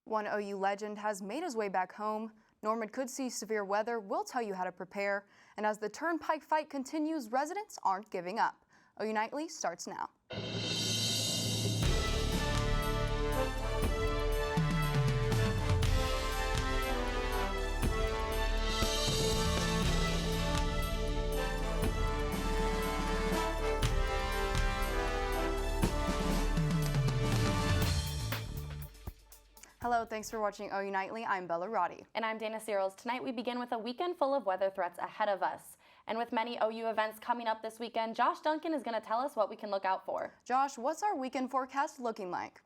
One OU legend has made his way back home. Norman could see severe weather. We'll tell you how to prepare. And as the Turnpike fight continues, residents aren't giving up. OU Nightly starts now. Hello, thanks for watching OU Nightly. I'm Roddy. And I'm Searles. Tonight we begin with a weekend full of weather threats ahead of us. And with many OU events coming up this weekend, Josh Duncan is going to tell us what we can look out for. Josh, what's our weekend forecast looking like?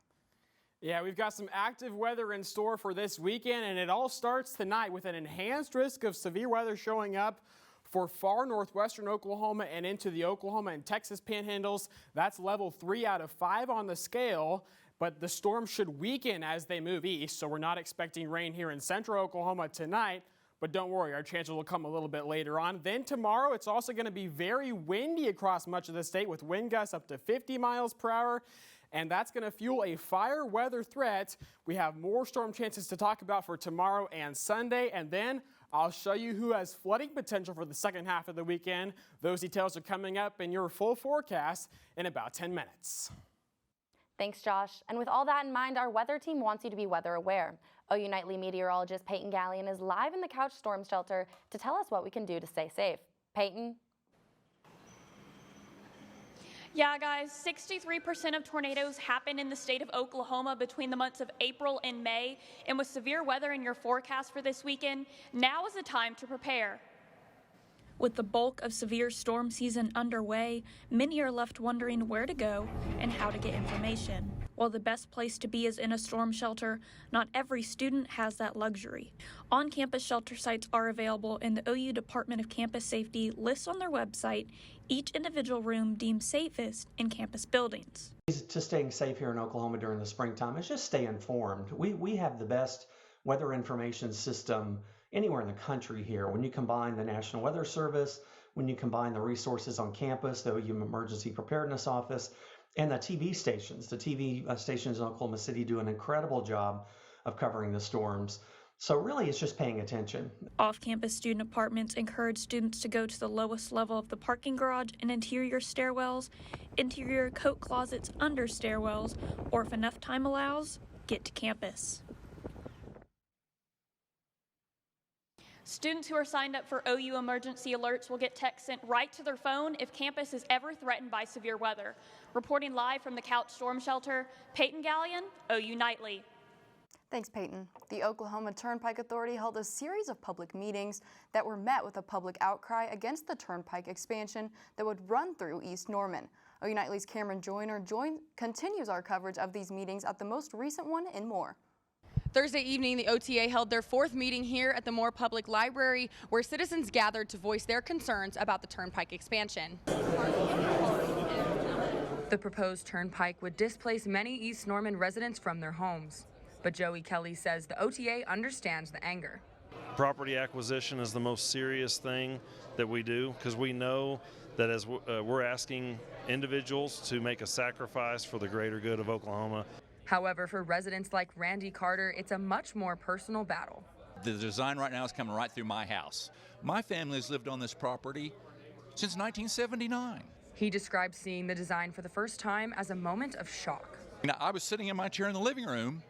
Yeah, we've got some active weather in store for this weekend, and it all starts tonight with an enhanced risk of severe weather showing up for far northwestern Oklahoma and into the Oklahoma and Texas panhandles. That's level 3 out of 5 on the scale. But the storm should weaken as they move east, so we're not expecting rain here in central Oklahoma tonight. But don't worry, our chances will come a little bit later on. Then tomorrow, it's also going to be very windy across much of the state with wind gusts up to 50 miles per hour. And that's going to fuel a fire weather threat. We have more storm chances to talk about for tomorrow and Sunday. And then I'll show you who has flooding potential for the second half of the weekend. Those details are coming up in your full forecast in about 10 minutes. Thanks, Josh. And with all that in mind, our weather team wants you to be weather aware. OU Nightly meteorologist Peyton Galyean is live in the Couch Storm Shelter to tell us what we can do to stay safe. Peyton? Yeah, guys, 63% of tornadoes happen in the state of Oklahoma between the months of April and May. And with severe weather in your forecast for this weekend, now is the time to prepare. With the bulk of severe storm season underway, many are left wondering where to go and how to get information. While the best place to be is in a storm shelter, not every student has that luxury. On-campus shelter sites are available, and the OU Department of Campus Safety lists on their website each individual room deemed safest in campus buildings. To staying safe here in Oklahoma during the springtime is just stay informed. We have the best weather information system anywhere in the country here. When you combine the National Weather Service, when you combine the resources on campus, the OU Emergency Preparedness Office, and the TV stations. The TV stations in Oklahoma City do an incredible job of covering the storms. So really, it's just paying attention. Off-campus student apartments encourage students to go to the lowest level of the parking garage and interior stairwells, interior coat closets under stairwells, or if enough time allows, get to campus. Students who are signed up for OU emergency alerts will get texts sent right to their phone if campus is ever threatened by severe weather. Reporting live from the Couch Storm Shelter, Peyton Galyean, OU Nightly. Thanks, Peyton. The Oklahoma Turnpike Authority held a series of public meetings that were met with a public outcry against the Turnpike expansion that would run through East Norman. OU Nightly's Cameron Joyner continues our coverage of these meetings at the most recent one in Moore. Thursday evening, the OTA held their 4th meeting here at the Moore Public Library, where citizens gathered to voice their concerns about the Turnpike expansion. The proposed Turnpike would displace many East Norman residents from their homes. But Joey Kelly says the OTA understands the anger. Property acquisition is the most serious thing that we do, because we know that as we're asking individuals to make a sacrifice for the greater good of Oklahoma. However, for residents like Randy Carter, it's a much more personal battle. The design right now is coming right through my house. My family has lived on this property since 1979. He described seeing the design for the first time as a moment of shock. I was sitting in my chair in the living room,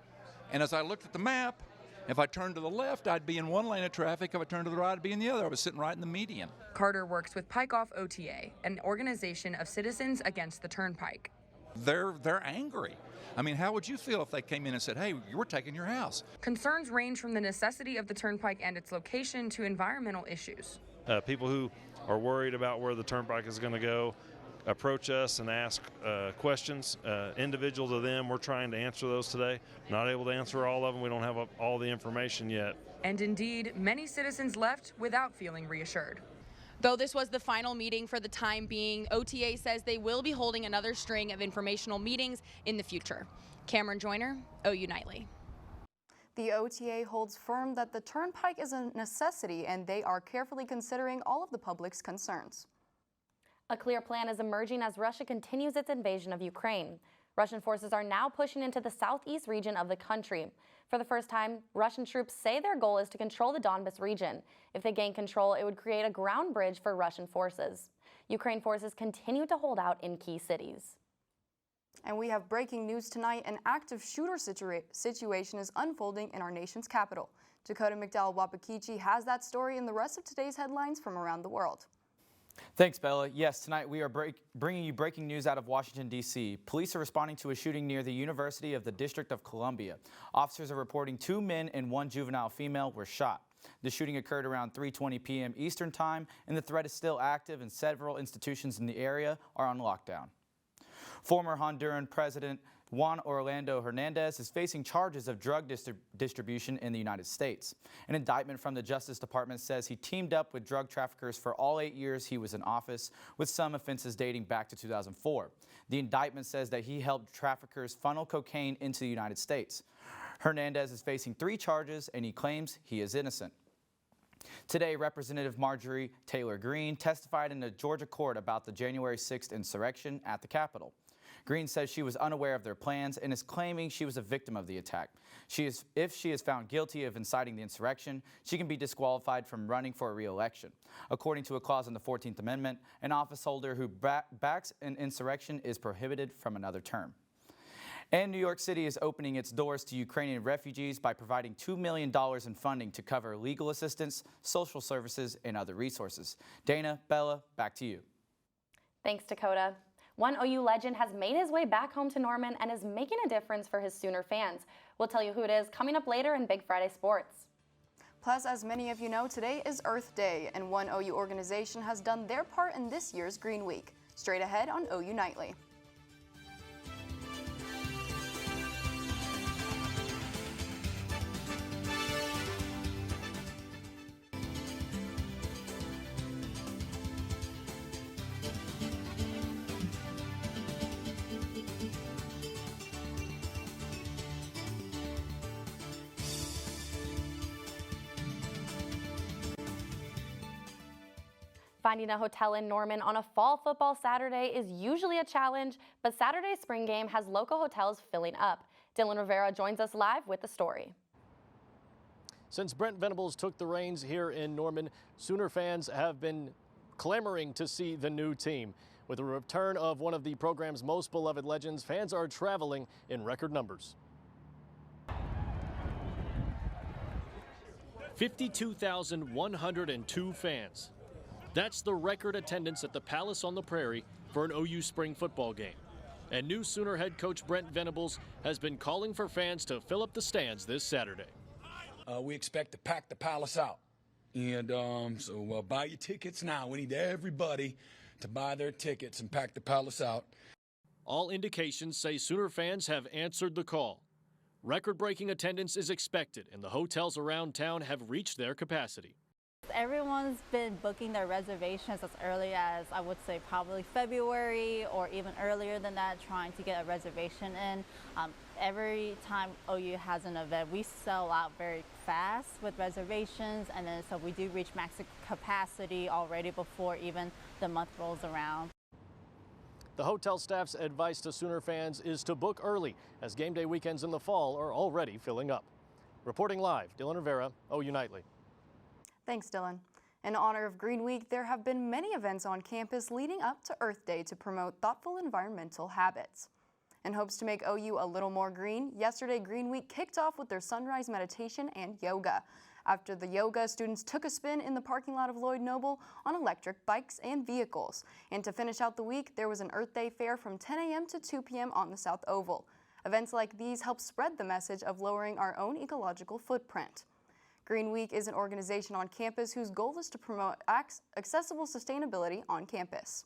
and as I looked at the map, if I turned to the left, I'd be in one lane of traffic. If I turned to the right, I'd be in the other. I was sitting right in the median. Carter works with Pike Off OTA, an organization of citizens against the Turnpike. They're angry. I mean, how would you feel if they came in and said, hey, we're taking your house? Concerns range from the necessity of the Turnpike and its location to environmental issues. People who are worried about where the Turnpike is going to go approach us and ask questions. Individual to them, we're trying to answer those today. Not able to answer all of them. We don't have all the information yet. And indeed, many citizens left without feeling reassured. Though this was the final meeting for the time being, OTA says they will be holding another string of informational meetings in the future. Cameron Joyner, OU Nightly. The OTA holds firm that the Turnpike is a necessity, and they are carefully considering all of the public's concerns. A clear plan is emerging as Russia continues its invasion of Ukraine. Russian forces are now pushing into the southeast region of the country. For the first time, Russian troops say their goal is to control the Donbas region. If they gain control, it would create a ground bridge for Russian forces. Ukraine forces continue to hold out in key cities. And we have breaking news tonight. An active shooter situation is unfolding in our nation's capital. Dacoda McDowell-Wahpekeche has that story and the rest of today's headlines from around the world. Thanks, Bella. Yes, tonight we are bringing you breaking news out of Washington, D.C. Police are responding to a shooting near the University of the District of Columbia. Officers are reporting 2 men and 1 juvenile female were shot. The shooting occurred around 3:20 p.m. Eastern Time, and the threat is still active, and several institutions in the area are on lockdown. Former Honduran President Juan Orlando Hernandez is facing charges of drug distribution in the United States. An indictment from the Justice Department says he teamed up with drug traffickers for all 8 years he was in office, with some offenses dating back to 2004. The indictment says that he helped traffickers funnel cocaine into the United States. Hernandez is facing 3 charges, and he claims he is innocent. Today, Representative Marjorie Taylor Greene testified in a Georgia court about the January 6th insurrection at the Capitol. Greene says she was unaware of their plans and is claiming she was a victim of the attack. If she is found guilty of inciting the insurrection, she can be disqualified from running for a re-election. According to a clause in the 14th Amendment, an office holder who backs an insurrection is prohibited from another term. And New York City is opening its doors to Ukrainian refugees by providing $2 million in funding to cover legal assistance, social services, and other resources. Dana, Bella, back to you. Thanks, Dacoda. One OU legend has made his way back home to Norman and is making a difference for his Sooner fans. We'll tell you who it is coming up later in Big Friday Sports. Plus, as many of you know, today is Earth Day, and one OU organization has done their part in this year's Green Week. Straight ahead on OU Nightly. Finding a hotel in Norman on a fall football Saturday is usually a challenge, but Saturday's spring game has local hotels filling up. Dylan Rivera joins us live with the story. Since Brent Venables took the reins here in Norman, Sooner fans have been clamoring to see the new team. With the return of one of the program's most beloved legends, fans are traveling in record numbers. 52,102 fans. That's the record attendance at the Palace on the Prairie for an OU spring football game. And new Sooner head coach Brent Venables has been calling for fans to fill up the stands this Saturday. We expect to pack the Palace out. And so buy your tickets now. We need everybody to buy their tickets and pack the Palace out. All indications say Sooner fans have answered the call. Record-breaking attendance is expected, and the hotels around town have reached their capacity. Everyone's been booking their reservations as early as, I would say, probably February or even earlier than that, trying to get a reservation in. Every time OU has an event, we sell out very fast with reservations, and then so we do reach max capacity already before even the month rolls around. The hotel staff's advice to Sooner fans is to book early, as game day weekends in the fall are already filling up. Reporting live, Dylan Rivera, OU Nightly. Thanks, Dylan. In honor of Green Week, there have been many events on campus leading up to Earth Day to promote thoughtful environmental habits. In hopes to make OU a little more green, yesterday Green Week kicked off with their sunrise meditation and yoga. After the yoga, students took a spin in the parking lot of Lloyd Noble on electric bikes and vehicles. And to finish out the week, there was an Earth Day fair from 10 a.m. to 2 p.m. on the South Oval. Events like these help spread the message of lowering our own ecological footprint. Green Week is an organization on campus whose goal is to promote accessible sustainability on campus.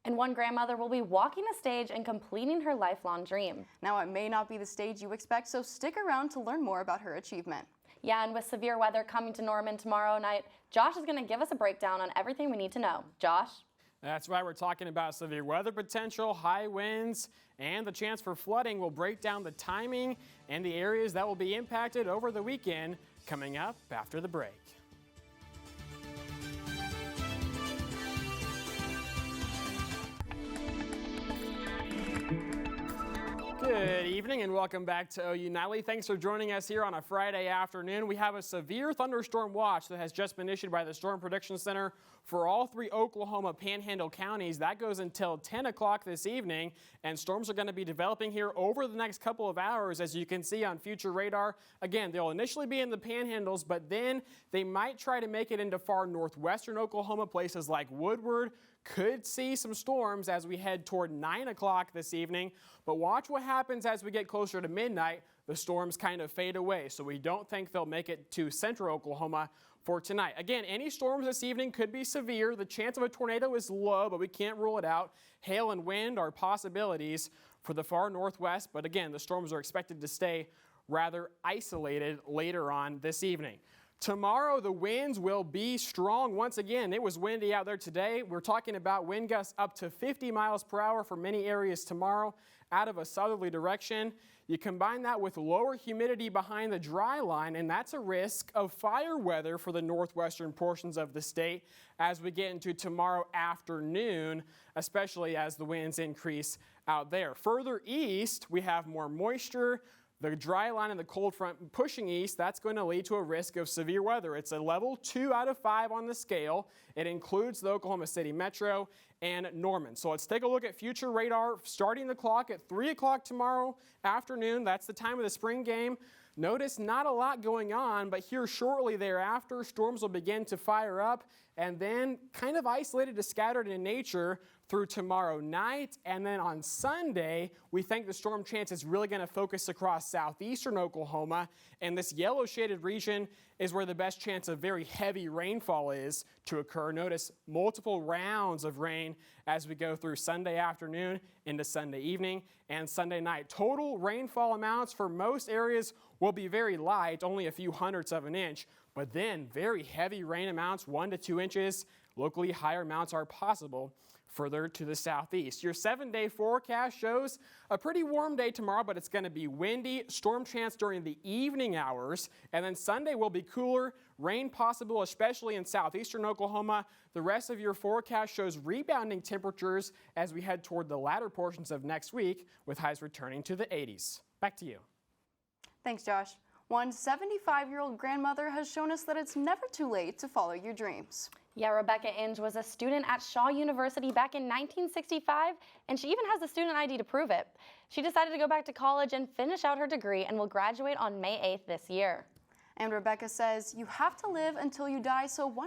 And one grandmother will be walking the stage and completing her lifelong dream. Now, it may not be the stage you expect, so stick around to learn more about her achievement. Yeah, and with severe weather coming to Norman tomorrow night, Josh is going to give us a breakdown on everything we need to know. Josh? That's right, we're talking about severe weather potential, high winds, and the chance for flooding. We'll break down the timing and the areas that will be impacted over the weekend coming up after the break. Good evening and welcome back to OU Nightly. Thanks for joining us here on a Friday afternoon. We have a severe thunderstorm watch that has just been issued by the Storm Prediction Center for all 3 Oklahoma Panhandle counties. That goes until 10 o'clock this evening, and storms are going to be developing here over the next couple of hours, as you can see on future radar. Again, they'll initially be in the Panhandles, but then they might try to make it into far northwestern Oklahoma. Places like Woodward could see some storms as we head toward 9 o'clock this evening. But watch what happens as we get closer to midnight. The storms kind of fade away, so we don't think they'll make it to central Oklahoma for tonight. Again, any storms this evening could be severe. The chance of a tornado is low, but we can't rule it out. Hail and wind are possibilities for the far northwest, but again, the storms are expected to stay rather isolated later on this evening. Tomorrow, the winds will be strong once again. It was windy out there today. We're talking about wind gusts up to 50 miles per hour for many areas tomorrow out of a southerly direction. You combine that with lower humidity behind the dry line, and that's a risk of fire weather for the northwestern portions of the state as we get into tomorrow afternoon, especially as the winds increase out there. Further east, we have more moisture. The dry line and the cold front pushing east, that's going to lead to a risk of severe weather. It's a level 2 out of 5 on the scale. It includes the Oklahoma City Metro and Norman. So let's take a look at future radar starting the clock at 3 o'clock tomorrow afternoon. That's the time of the spring game. Notice not a lot going on, but here shortly thereafter, storms will begin to fire up and then kind of isolated to scattered in nature through tomorrow night. And then on Sunday, we think the storm chance is really going to focus across southeastern Oklahoma. And this yellow shaded region is where the best chance of very heavy rainfall is to occur. Notice multiple rounds of rain as we go through Sunday afternoon into Sunday evening and Sunday night. Total rainfall amounts for most areas will be very light, only a few hundredths of an inch, but then very heavy rain amounts, 1 to 2 inches. Locally, higher amounts are possible further to the southeast. Your 7-day forecast shows a pretty warm day tomorrow, but it's going to be windy, storm chance during the evening hours, and then Sunday will be cooler, rain possible, especially in southeastern Oklahoma. The rest of your forecast shows rebounding temperatures as we head toward the latter portions of next week, with highs returning to the 80s. Back to you. Thanks, Josh. One 75-year-old grandmother has shown us that it's never too late to follow your dreams. Yeah, Rebecca Inge was a student at Shaw University back in 1965, and she even has a student ID to prove it. She decided to go back to college and finish out her degree and will graduate on May 8th this year. And Rebecca says, you have to live until you die, so why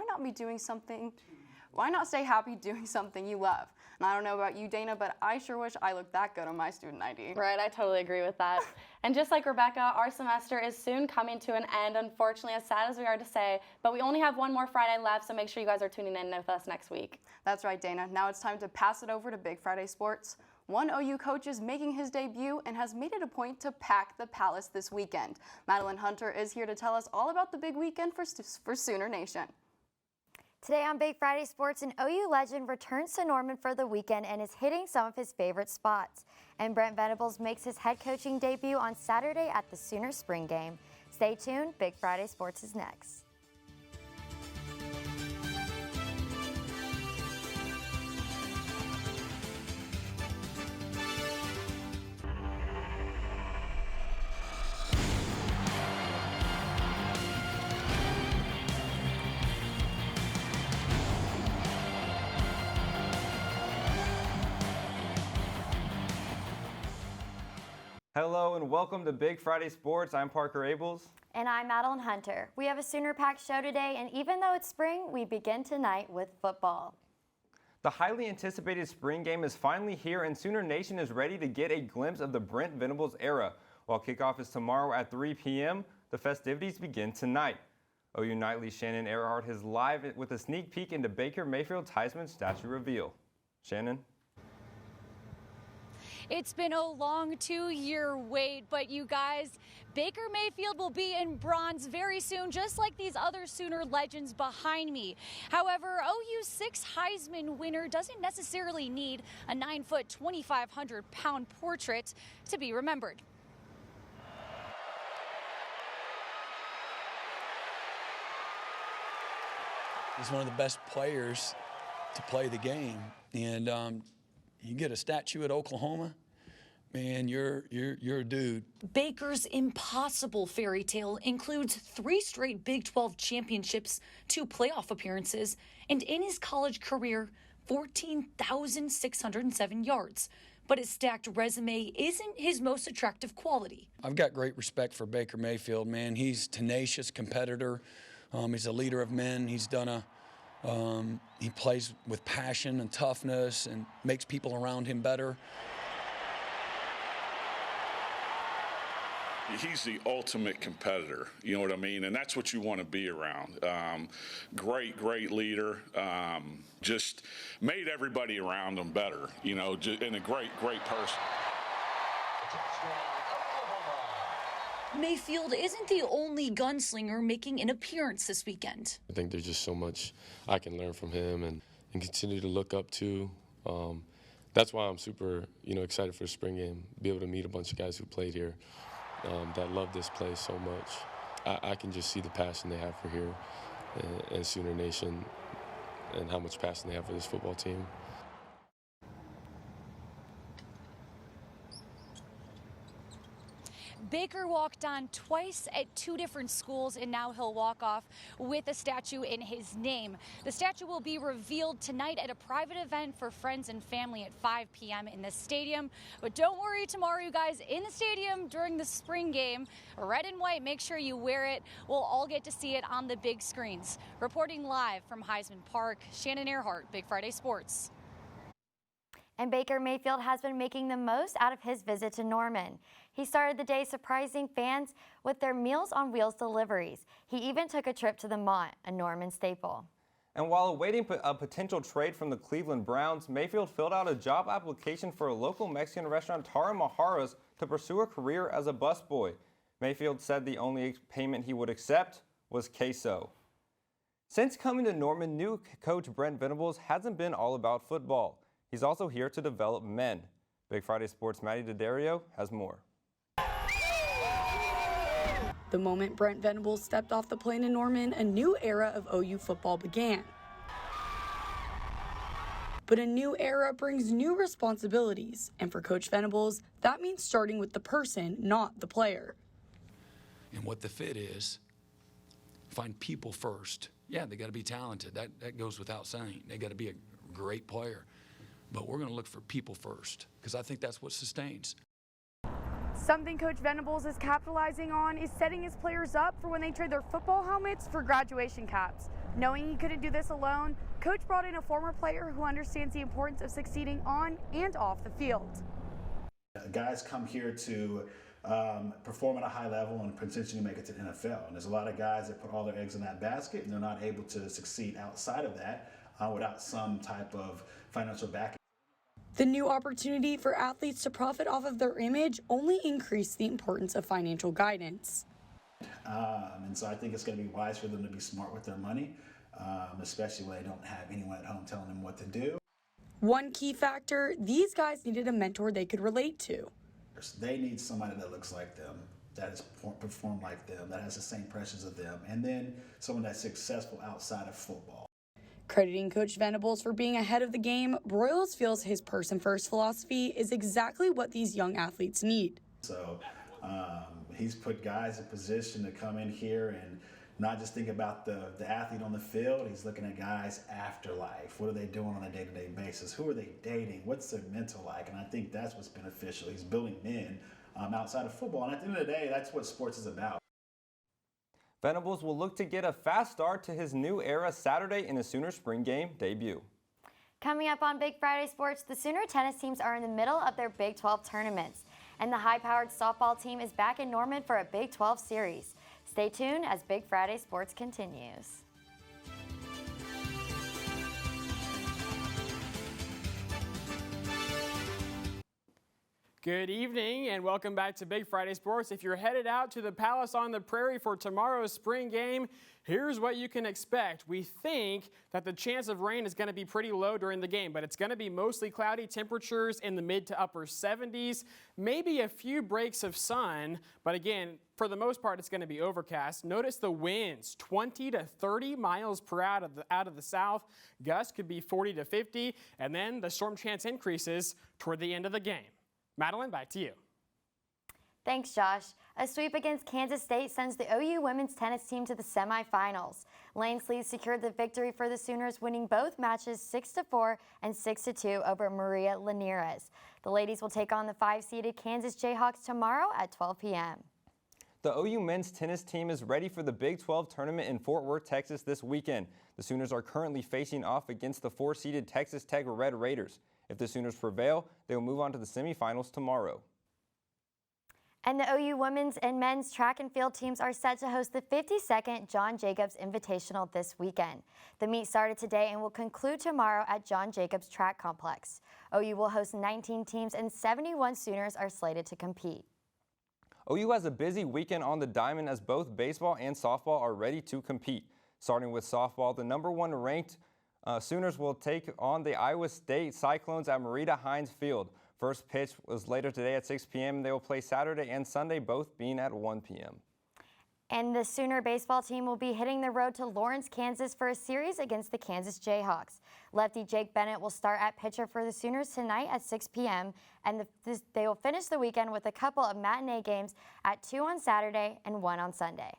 not stay happy doing something you love? And I don't know about you, Dana, but I sure wish I looked that good on my student ID. Right, I totally agree with that. And just like Rebecca, our semester is soon coming to an end, unfortunately, as sad as we are to say, but we only have one more Friday left, so make sure you guys are tuning in with us next week. That's right, Dana. Now it's time to pass it over to Big Friday Sports. One OU coach is making his debut and has made it a point to pack the Palace this weekend. Madeline Hunter is here to tell us all about the big weekend for Sooner Nation. Today on Big Friday Sports, an OU legend returns to Norman for the weekend and is hitting some of his favorite spots. And Brent Venables makes his head coaching debut on Saturday at the Sooner Spring Game. Stay tuned, Big Friday Sports is next. Hello and welcome to Big Friday Sports. I'm Parker Abels. And I'm Madeline Hunter. We have a Sooner-packed show today, and even though it's spring, we begin tonight with football. The highly anticipated spring game is finally here, and Sooner Nation is ready to get a glimpse of the Brent Venables era. While kickoff is tomorrow at 3 p.m., the festivities begin tonight. OU Nightly Shannon Ehrhardt is live with a sneak peek into Baker Mayfield's Heisman statue reveal. Shannon? It's been a long 2-year wait, but you guys, Baker Mayfield will be in bronze very soon, just like these other Sooner legends behind me. However, OU's 6th Heisman winner doesn't necessarily need a 9-foot, 2,500-pound portrait to be remembered. He's one of the best players to play the game, and you get a statue at Oklahoma, man, you're a dude. Baker's impossible fairy tale includes 3 straight Big 12 championships, 2 playoff appearances, and in his college career, 14,607 yards. But his stacked resume isn't his most attractive quality. I've got great respect for Baker Mayfield, man. He's a tenacious competitor. He's a leader of men. He's done he plays with passion and toughness and makes people around him better. He's the ultimate competitor, you know what I mean? And that's what you want to be around. Great leader. Just made everybody around him better, you know, and a great person. Mayfield isn't the only gunslinger making an appearance this weekend. I think there's just so much I can learn from him and continue to look up to. That's why I'm super, excited for the spring game, be able to meet a bunch of guys who played here. That love this place so much. I can just see the passion they have for here and Sooner Nation and how much passion they have for this football team. Baker walked on twice at 2 different schools, and now he'll walk off with a statue in his name. The statue will be revealed tonight at a private event for friends and family at 5 p.m. in the stadium. But don't worry, tomorrow, you guys, in the stadium during the spring game, red and white, make sure you wear it. We'll all get to see it on the big screens. Reporting live from Heisman Park, Shannon Ehrhardt, Big Friday Sports. And Baker Mayfield has been making the most out of his visit to Norman. He started the day surprising fans with their Meals on Wheels deliveries. He even took a trip to the Mont, a Norman staple. And while awaiting a potential trade from the Cleveland Browns, Mayfield filled out a job application for a local Mexican restaurant, Tara Mahara's, to pursue a career as a busboy. Mayfield said the only payment he would accept was queso. Since coming to Norman, new coach Brent Venables hasn't been all about football. He's also here to develop men. Big Friday Sports' Mady Daddario has more. The moment Brent Venables stepped off the plane in Norman, a new era of OU football began. But a new era brings new responsibilities, and for Coach Venables, that means starting with the person, not the player. And what the fit is, find people first. Yeah, they got to be talented. That goes without saying. They got to be a great player. But we're going to look for people first, because I think that's what sustains. Something Coach Venables is capitalizing on is setting his players up for when they trade their football helmets for graduation caps. Knowing he couldn't do this alone, Coach brought in a former player who understands the importance of succeeding on and off the field. Guys come here to perform at a high level and potentially make it to the NFL. And there's a lot of guys that put all their eggs in that basket, and they're not able to succeed outside of that without some type of financial backing. The new opportunity for athletes to profit off of their image only increased the importance of financial guidance. And so I think it's going to be wise for them to be smart with their money, especially when they don't have anyone at home telling them what to do. One key factor, these guys needed a mentor they could relate to. They need somebody that looks like them, that has performed like them, that has the same pressures of them, and then someone that's successful outside of football. Crediting Coach Venables for being ahead of the game, Broyles feels his person-first philosophy is exactly what these young athletes need. So he's put guys in position to come in here and not just think about the athlete on the field. He's looking at guys after life. What are they doing on a day-to-day basis? Who are they dating? What's their mental like? And I think that's what's beneficial. He's building men outside of football. And at the end of the day, that's what sports is about. Venables will look to get a fast start to his new era Saturday in the Sooner spring game debut. Coming up on Big Friday Sports, the Sooner tennis teams are in the middle of their Big 12 tournaments, and the high-powered softball team is back in Norman for a Big 12 series. Stay tuned as Big Friday Sports continues. Good evening and welcome back to Big Friday Sports. If you're headed out to the Palace on the Prairie for tomorrow's spring game, here's what you can expect. We think that the chance of rain is going to be pretty low during the game, but it's going to be mostly cloudy, temperatures in the mid to upper 70s, maybe a few breaks of sun, but again, for the most part, it's going to be overcast. Notice the winds, 20 to 30 miles per hour out of the south. Gusts could be 40 to 50, and then the storm chance increases toward the end of the game. Madeline, back to you. Thanks, Josh. A sweep against Kansas State sends the OU women's tennis team to the semifinals. Lane Sleeve secured the victory for the Sooners, winning both matches 6-4 and 6-2 over Maria Lanierez. The ladies will take on the 5-seeded Kansas Jayhawks tomorrow at 12 p.m. The OU men's tennis team is ready for the Big 12 tournament in Fort Worth, Texas this weekend. The Sooners are currently facing off against the 4-seeded Texas Tech Red Raiders. If the Sooners prevail, they will move on to the semifinals tomorrow. And the OU women's and men's track and field teams are set to host the 52nd John Jacobs Invitational this weekend. The meet started today and will conclude tomorrow at John Jacobs Track Complex. OU will host 19 teams and 71 Sooners are slated to compete. OU has a busy weekend on the diamond as both baseball and softball are ready to compete. Starting with softball, the #1 ranked Sooners will take on the Iowa State Cyclones at Marita Hines Field. First pitch was later today at 6 p.m. They will play Saturday and Sunday, both being at 1 p.m. And the Sooner baseball team will be hitting the road to Lawrence, Kansas for a series against the Kansas Jayhawks. Lefty Jake Bennett will start at pitcher for the Sooners tonight at 6 p.m. and they will finish the weekend with a couple of matinee games at 2 on Saturday and 1 on Sunday.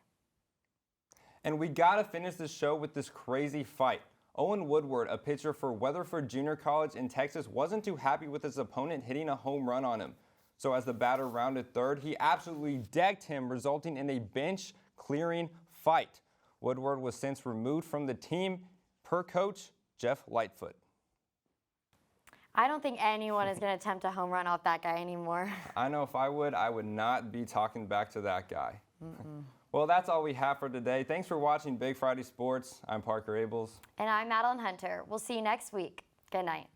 And we gotta finish the show with this crazy fight. Owen Woodward, a pitcher for Weatherford Junior College in Texas, wasn't too happy with his opponent hitting a home run on him. So as the batter rounded third, he absolutely decked him, resulting in a bench-clearing fight. Woodward was since removed from the team, per coach Jeff Lightfoot. I don't think anyone is going to attempt a home run off that guy anymore. I know if I would not be talking back to that guy. Well, that's all we have for today. Thanks for watching Big Friday Sports. I'm Parker Abels. And I'm Madeline Hunter. We'll see you next week. Good night.